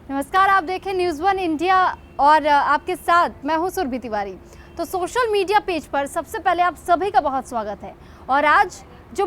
नमस्कार, आप देखें न्यूज़ वन इंडिया और आपके साथ मैं हूं सुरभि तिवारी। तो सोशल मीडिया पेज पर सबसे पहले आप सभी का बहुत स्वागत है। और आज जो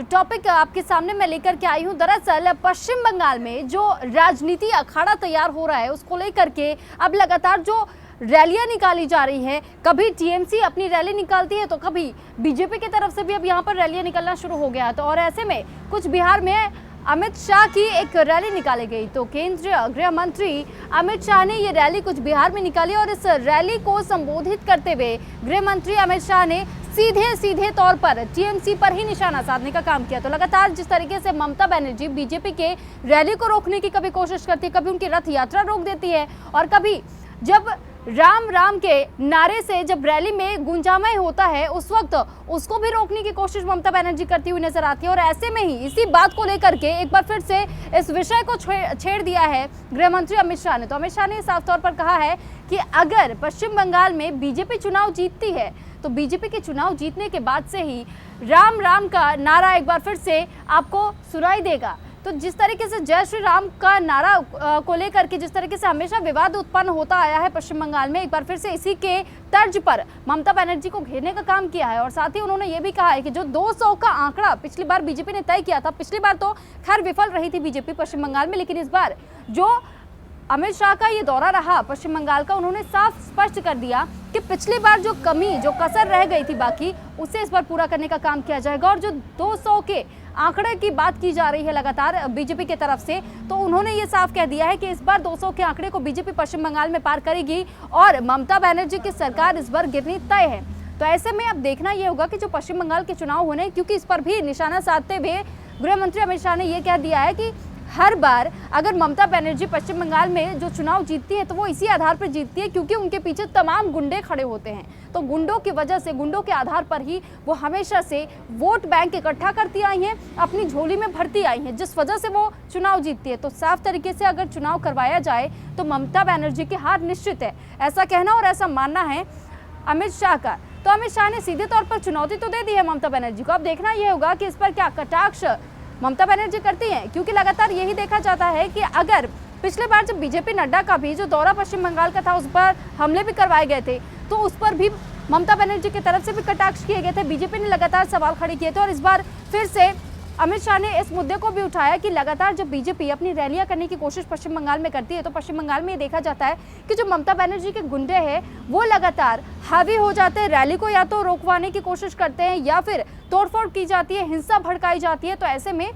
टॉपिक आपके सामने मैं लेकर के आई हूं, दरअसल पश्चिम बंगाल में जो राजनीति अखाड़ा तैयार हो रहा है उसको लेकर के अब लगातार जो रैलियां निकाली जा रही है, कभी टीएमसी अपनी रैली निकालती है तो कभी बीजेपी की तरफ से भी अब यहाँ पर रैलियां निकलना शुरू हो गया। तो और ऐसे में कुछ बिहार में अमित शाह की एक रैली निकाली गई। तो केंद्रीय गृह मंत्री अमित शाह ने ये रैली कुछ बिहार में निकाली और इस रैली को संबोधित करते हुए गृह मंत्री अमित शाह ने सीधे तौर पर टीएमसी पर ही निशाना साधने का काम किया। तो लगातार जिस तरीके से ममता बनर्जी बीजेपी के रैली को रोकने की कभी कोशिश करती है, कभी उनकी रथ यात्रा रोक देती है और कभी जब राम राम के नारे से जब रैली में गुंजामय होता है उस वक्त उसको भी रोकने की कोशिश ममता बनर्जी करती हुई नजर आती है। और ऐसे में ही इसी बात को लेकर के एक बार फिर से इस विषय को छेड़ दिया है गृह मंत्री अमित शाह ने। तो अमित शाह ने साफ तौर पर कहा है कि अगर पश्चिम बंगाल में बीजेपी चुनाव जीतती है तो बीजेपी के चुनाव जीतने के बाद से ही राम राम का नारा एक बार फिर से आपको सुनाई देगा। तो जिस तरीके से जय श्री राम का नारा को लेकर के जिस तरीके से हमेशा विवाद उत्पन्न होता आया है पश्चिम बंगाल में, एक बार फिर से इसी के तर्ज पर ममता बनर्जी को घेरने का काम किया है। और साथ ही उन्होंने ये भी कहा है कि जो 200 का आंकड़ा पिछली बार बीजेपी ने तय किया था, पिछली बार तो खैर विफल रही थी बीजेपी पश्चिम बंगाल में, लेकिन इस बार जो अमित शाह का ये दौरा रहा पश्चिम बंगाल का, उन्होंने साफ स्पष्ट कर दिया कि पिछली बार जो कमी जो कसर रह गई थी बाकी उसे इस बार पूरा करने का काम किया जाएगा। और जो 200 के आंकड़े की बात की जा रही है लगातार बीजेपी की तरफ से, तो उन्होंने ये साफ कह दिया है कि इस बार 200 के आंकड़े को बीजेपी पश्चिम बंगाल में पार करेगी और ममता बनर्जी की सरकार इस बार गिरनी तय है। तो ऐसे में अब देखना ये होगा कि जो पश्चिम बंगाल के चुनाव होने, क्योंकि इस पर भी निशाना साधते हुए गृह मंत्री अमित शाह ने यह कह दिया है कि हर बार अगर ममता बनर्जी पश्चिम बंगाल में जो चुनाव जीतती है तो वो इसी आधार पर जीतती है क्योंकि उनके पीछे तमाम गुंडे खड़े होते हैं। तो गुंडों की वजह से, गुंडों के आधार पर ही वो हमेशा से वोट बैंक इकट्ठा करती आई हैं, अपनी झोली में भरती आई हैं, जिस वजह से वो चुनाव जीतती है। तो साफ तरीके से अगर चुनाव करवाया जाए तो ममता बनर्जी की हार निश्चित है, ऐसा कहना और ऐसा मानना है अमित शाह का। तो अमित शाह ने सीधे तौर पर चुनौती तो दे दी है ममता बनर्जी को। अब देखना यह होगा कि इस पर क्या कटाक्ष ममता बनर्जी करती हैं, क्योंकि लगातार यही देखा जाता है कि अगर पिछले बार जब बीजेपी नड्डा का भी जो दौरा पश्चिम बंगाल का था उस पर हमले भी करवाए गए थे तो उस पर भी ममता बनर्जी की तरफ से भी कटाक्ष किए गए थे, बीजेपी ने लगातार सवाल खड़े किए थे। और इस बार फिर से अमित शाह ने इस मुद्दे को भी उठाया कि लगातार जब बीजेपी अपनी रैलियां करने की कोशिश पश्चिम बंगाल में करती है तो पश्चिम बंगाल में ये देखा जाता है कि जो ममता बनर्जी के गुंडे हैं वो लगातार हावी हो जाते हैं, रैली को या तो रोकवाने की कोशिश करते हैं या फिर तोड़फोड़ की जाती है, हिंसा भड़काई जाती है। तो ऐसे में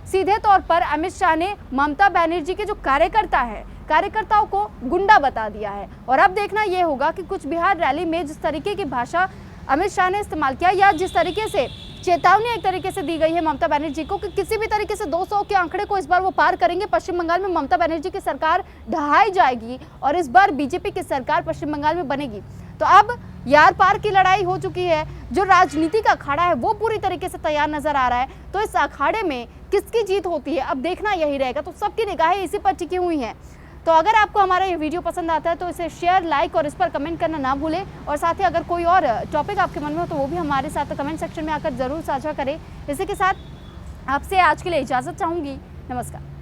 सीधे तौर पर अमित शाह ने ममता बनर्जी के जो कार्यकर्ताओं को गुंडा बता दिया है। और अब देखना यह होगा कि कुछ बिहार रैली में जिस तरीके की भाषा अमित शाह ने इस्तेमाल किया या जिस तरीके से चेतावनी एक तरीके से दी गई है ममता बनर्जी को कि किसी भी तरीके से 200 के आंकड़े को इस बार वो पार करेंगे, पश्चिम बंगाल में ममता बनर्जी की सरकार ढहाई जाएगी और इस बार बीजेपी की सरकार पश्चिम बंगाल में बनेगी। तो अब यार पार की लड़ाई हो चुकी है, जो राजनीति का अखाड़ा है वो पूरी तरीके से तैयार नजर आ रहा है। तो इस अखाड़े में किसकी जीत होती है अब देखना यही रहेगा। तो सबकी निगाहें इसी पर टिकी हुई हैं। तो अगर आपको हमारा ये वीडियो पसंद आता है तो इसे शेयर, लाइक और इस पर कमेंट करना ना भूलें। और साथ ही अगर कोई और टॉपिक आपके मन में हो तो वो भी हमारे साथ कमेंट सेक्शन में आकर जरूर साझा करें। इसी के साथ आपसे आज के लिए इजाज़त चाहूँगी। नमस्कार।